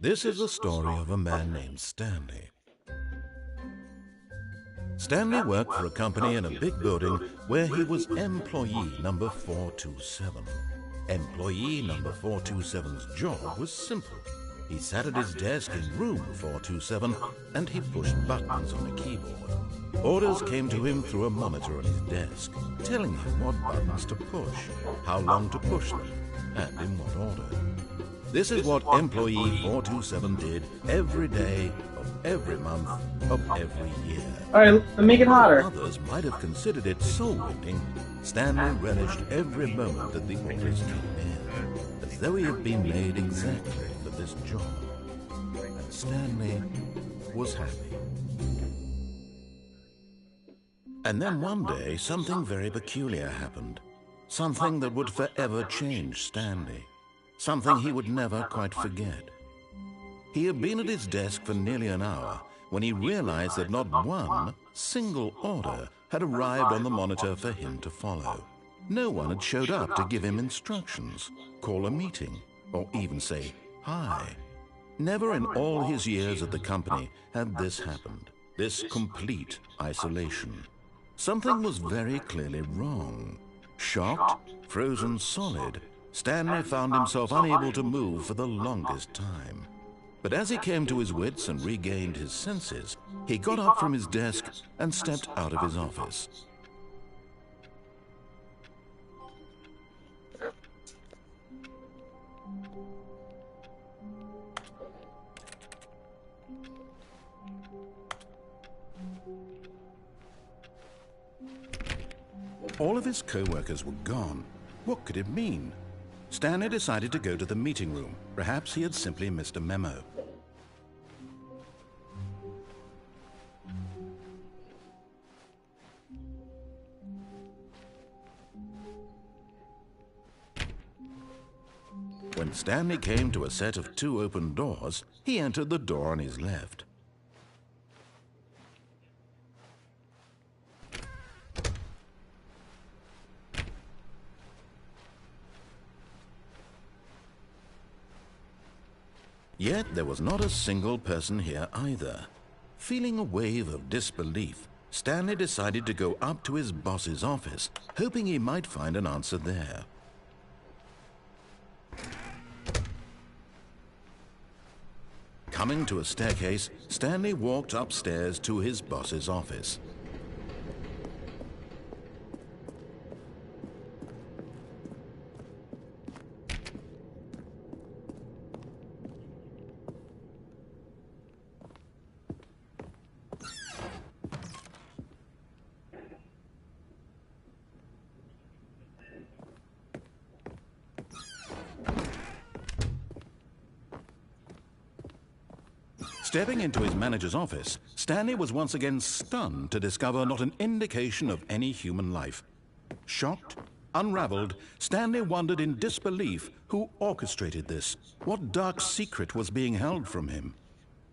This is the story of a man named Stanley. Stanley worked for a company in a big building where he was employee number 427. Employee number 427's job was simple. He sat at his desk in room 427 and he pushed buttons on a keyboard. Orders came to him through a monitor on his desk, telling him what buttons to push, how long to push them, and in what order. This is what employee 427 did every day of every month of every year. All right, make it hotter. Others might have considered it soul-winning. Stanley relished every moment that the orders came in, as though he had been made exactly for this job. And Stanley was happy. And then one day, something very peculiar happened. Something that would forever change Stanley. Something he would never quite forget. He had been at his desk for nearly an hour when he realized that not one single order had arrived on the monitor for him to follow. No one had showed up to give him instructions, call a meeting, or even say hi. Never in all his years at the company had this happened, this complete isolation. Something was very clearly wrong. Shocked, frozen solid, Stanley found himself unable to move for the longest time. But as he came to his wits and regained his senses, he got up from his desk and stepped out of his office. All of his co-workers were gone. What could it mean? Stanley decided to go to the meeting room. Perhaps he had simply missed a memo. When Stanley came to a set of 2 open doors, he entered the door on his left. Yet there was not a single person here either. Feeling a wave of disbelief, Stanley decided to go up to his boss's office, hoping he might find an answer there. Coming to a staircase, Stanley walked upstairs to his boss's office. Stepping into his manager's office, Stanley was once again stunned to discover not an indication of any human life. Shocked, unraveled, Stanley wondered in disbelief who orchestrated this. What dark secret was being held from him?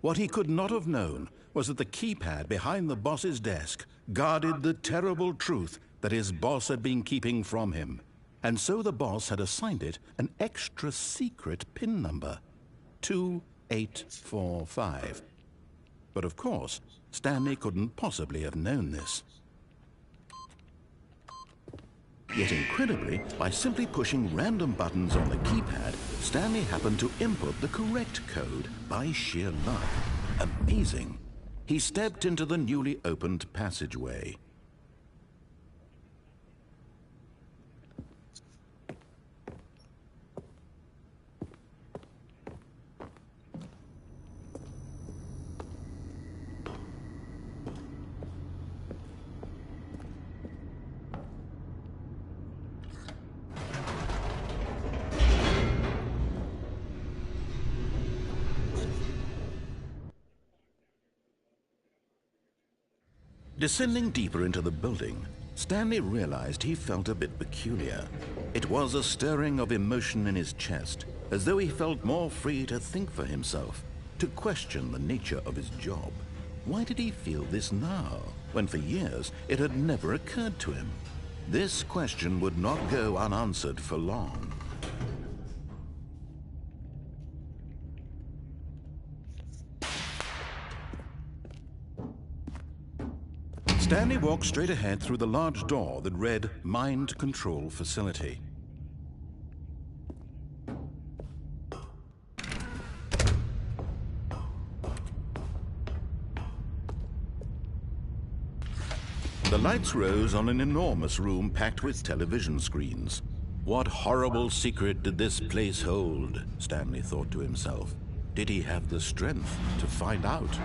What he could not have known was that the keypad behind the boss's desk guarded the terrible truth that his boss had been keeping from him. And so the boss had assigned it an extra secret PIN number. 2845. But of course, Stanley couldn't possibly have known this. Yet incredibly, by simply pushing random buttons on the keypad, Stanley happened to input the correct code by sheer luck. Amazing. He stepped into the newly opened passageway. Descending deeper into the building, Stanley realized he felt a bit peculiar. It was a stirring of emotion in his chest, as though he felt more free to think for himself, to question the nature of his job. Why did he feel this now, when for years it had never occurred to him? This question would not go unanswered for long. Stanley walked straight ahead through the large door that read Mind Control Facility. The lights rose on an enormous room packed with television screens. What horrible secret did this place hold? Stanley thought to himself. Did he have the strength to find out?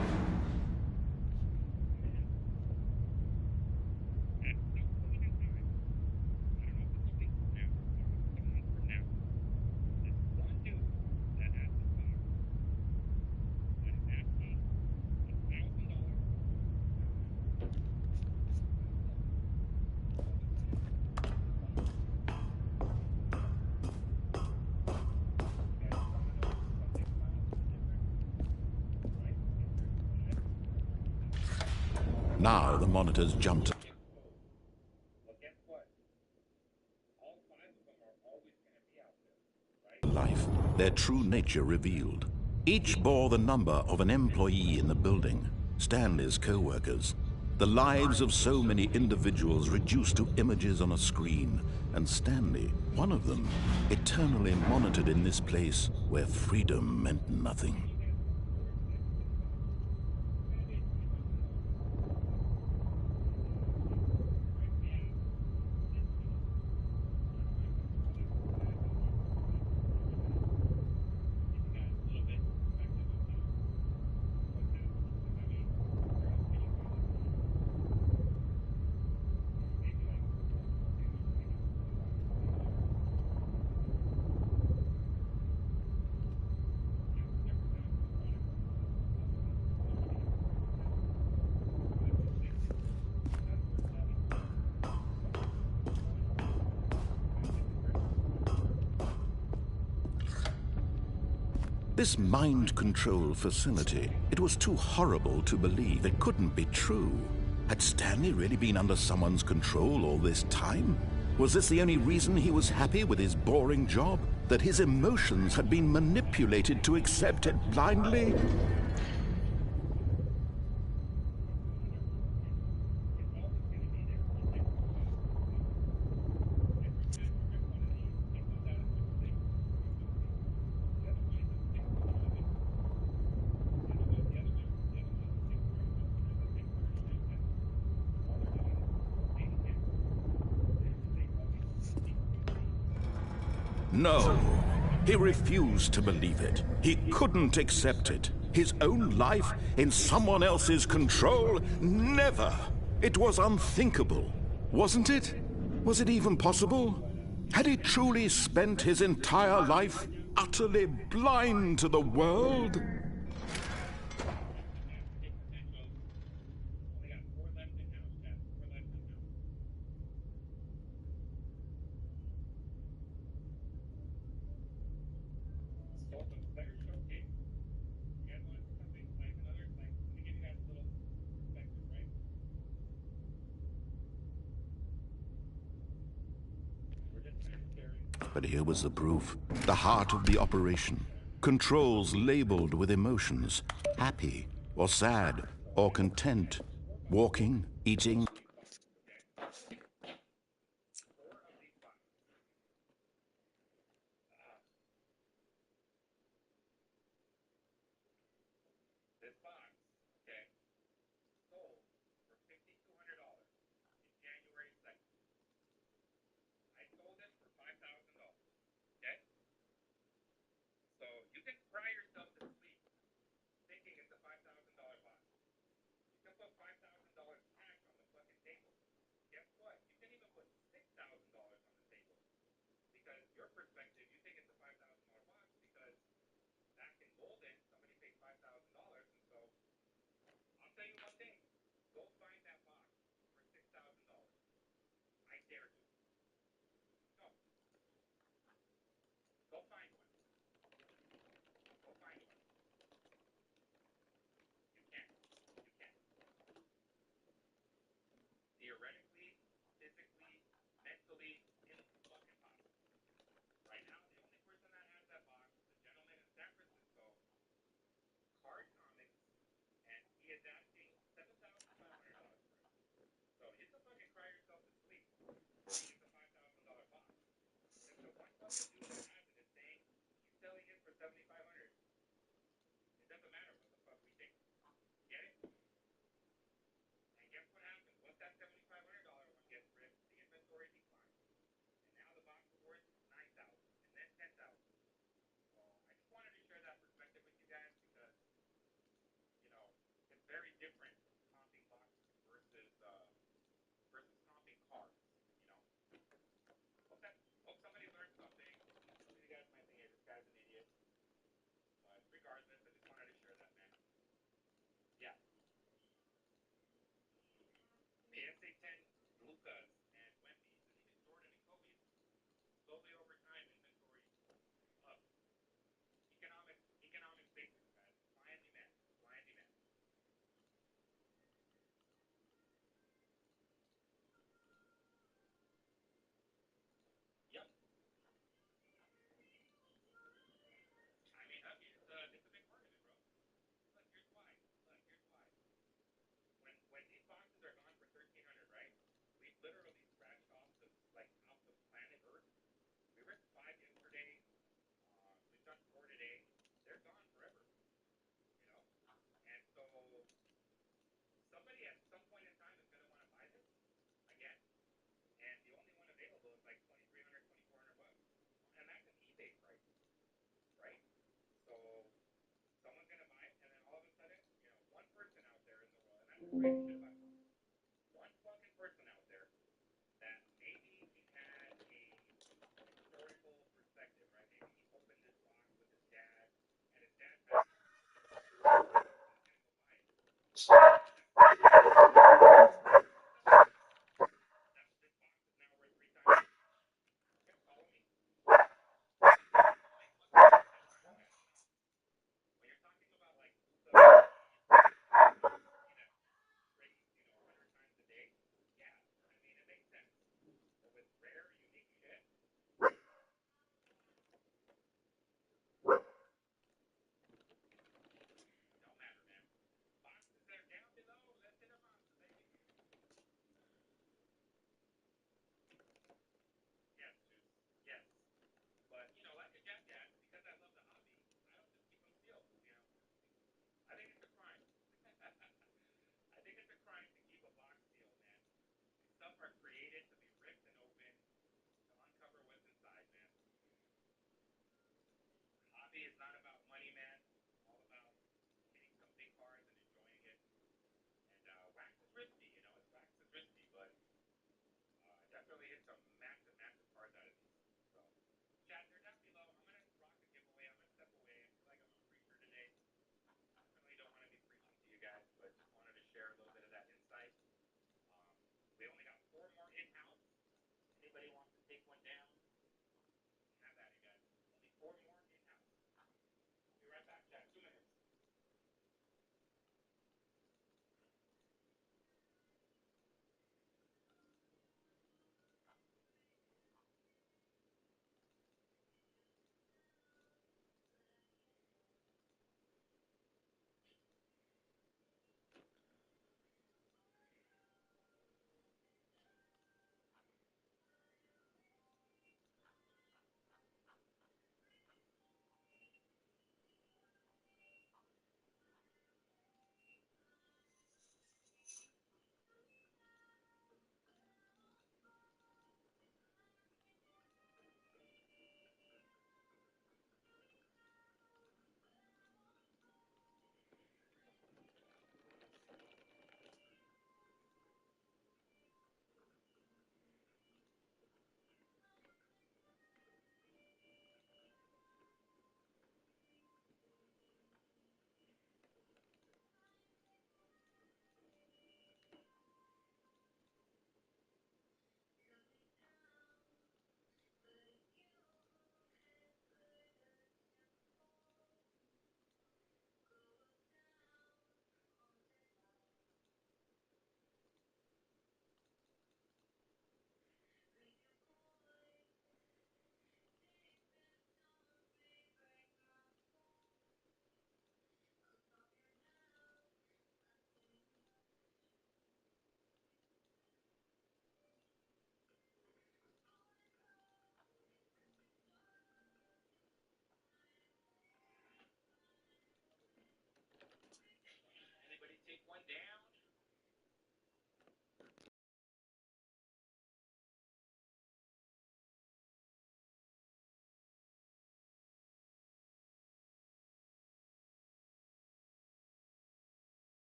Now the monitors jumped. Life, their true nature revealed. Each bore the number of an employee in the building, Stanley's co-workers. The lives of so many individuals reduced to images on a screen, and Stanley, one of them, eternally monitored in this place where freedom meant nothing. This mind control facility, it was too horrible to believe. It couldn't be true. Had Stanley really been under someone's control all this time? Was this the only reason he was happy with his boring job? That his emotions had been manipulated to accept it blindly? No, he refused to believe it. He couldn't accept it. His own life in someone else's control? Never! It was unthinkable, wasn't it? Was it even possible? Had he truly spent his entire life utterly blind to the world? But here was the proof. The heart of the operation. Controls labeled with emotions. Happy, or sad, or content. Walking, eating.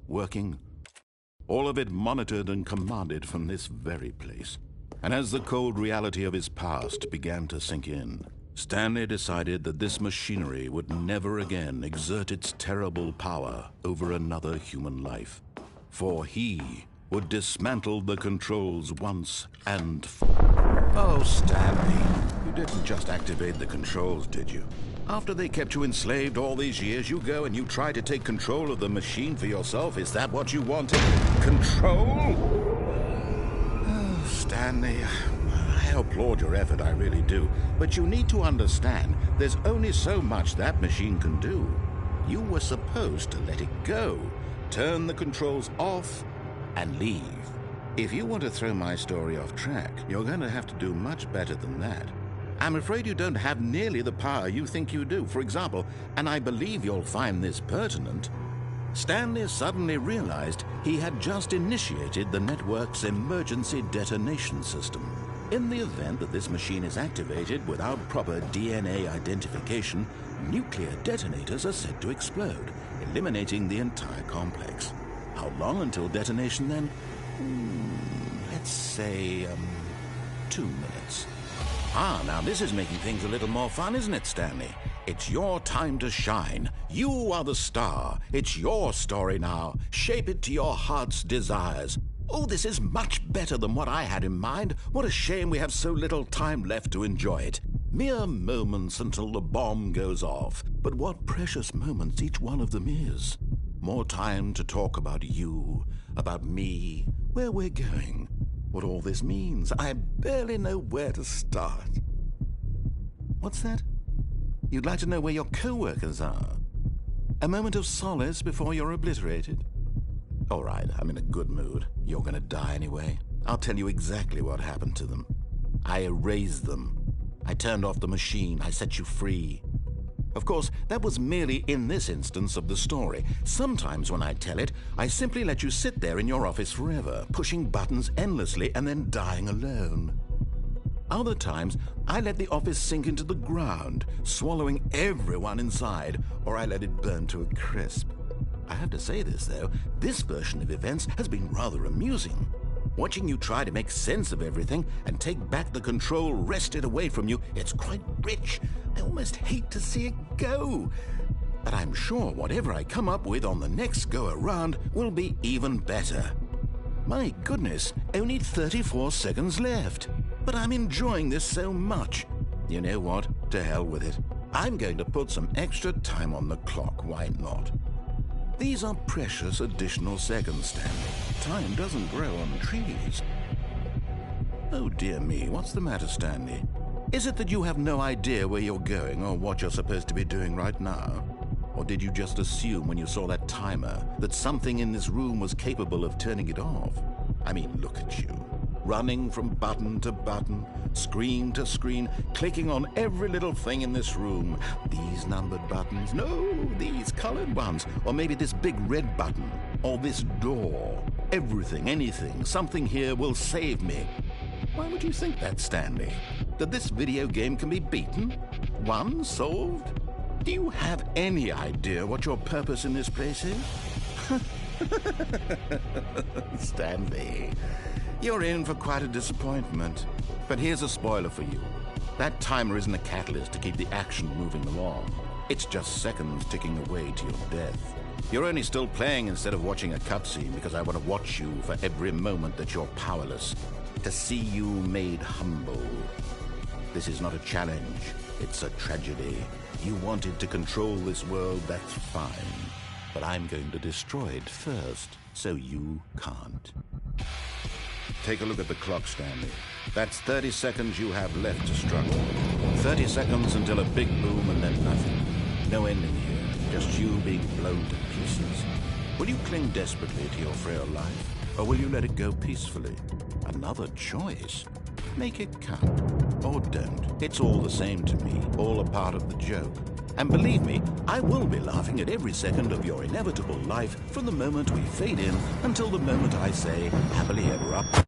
working. All of it monitored and commanded from this very place. And as the cold reality of his past began to sink in, Stanley decided that this machinery would never again exert its terrible power over another human life. For he would dismantle the controls once and for all. Oh, Stanley, you didn't just activate the controls, did you? After they kept you enslaved all these years, you go and you try to take control of the machine for yourself? Is that what you wanted? Control? Oh, Stanley, I applaud your effort, I really do. But you need to understand, there's only so much that machine can do. You were supposed to let it go, turn the controls off, and leave. If you want to throw my story off track, you're going to have to do much better than that. I'm afraid you don't have nearly the power you think you do. For example, and I believe you'll find this pertinent, Stanley suddenly realized he had just initiated the network's emergency detonation system. In the event that this machine is activated without proper DNA identification, nuclear detonators are said to explode, eliminating the entire complex. How long until detonation then? Let's say, 2 minutes. Ah, now this is making things a little more fun, isn't it, Stanley? It's your time to shine. You are the star. It's your story now. Shape it to your heart's desires. Oh, this is much better than what I had in mind. What a shame we have so little time left to enjoy it. Mere moments until the bomb goes off. But what precious moments each one of them is. More time to talk about you, about me, where we're going. What all this means, I barely know where to start. What's that? You'd like to know where your co-workers are? A moment of solace before you're obliterated? All right, I'm in a good mood. You're gonna die anyway. I'll tell you exactly what happened to them. I erased them. I turned off the machine. I set you free. Of course, that was merely in this instance of the story. Sometimes when I tell it, I simply let you sit there in your office forever, pushing buttons endlessly and then dying alone. Other times, I let the office sink into the ground, swallowing everyone inside, or I let it burn to a crisp. I have to say this, though, this version of events has been rather amusing. Watching you try to make sense of everything and take back the control wrested away from you, it's quite rich. I almost hate to see it go. But I'm sure whatever I come up with on the next go-around will be even better. My goodness, only 34 seconds left. But I'm enjoying this so much. You know what? To hell with it. I'm going to put some extra time on the clock, why not? These are precious additional seconds, Stanley. Time doesn't grow on trees. Oh dear me, what's the matter, Stanley? Is it that you have no idea where you're going or what you're supposed to be doing right now? Or did you just assume when you saw that timer that something in this room was capable of turning it off? I mean, look at you. Running from button to button, screen to screen, clicking on every little thing in this room. These numbered buttons, no, these colored ones, or maybe this big red button, or this door. Everything, anything, something here will save me. Why would you think that, Stanley? That this video game can be beaten? Won? Solved? Do you have any idea what your purpose in this place is? Stanley, you're in for quite a disappointment. But here's a spoiler for you. That timer isn't a catalyst to keep the action moving along. It's just seconds ticking away to your death. You're only still playing instead of watching a cutscene because I want to watch you for every moment that you're powerless. To see you made humble. This is not a challenge. It's a tragedy. You wanted to control this world, that's fine. But I'm going to destroy it first, so you can't. Take a look at the clock, Stanley. That's 30 seconds you have left to struggle. 30 seconds until a big boom and then nothing. No ending here, just you being blown to pieces. Will you cling desperately to your frail life, or will you let it go peacefully? Another choice. Make it count, or don't. It's all the same to me, all a part of the joke. And believe me, I will be laughing at every second of your inevitable life from the moment we fade in until the moment I say, happily ever after.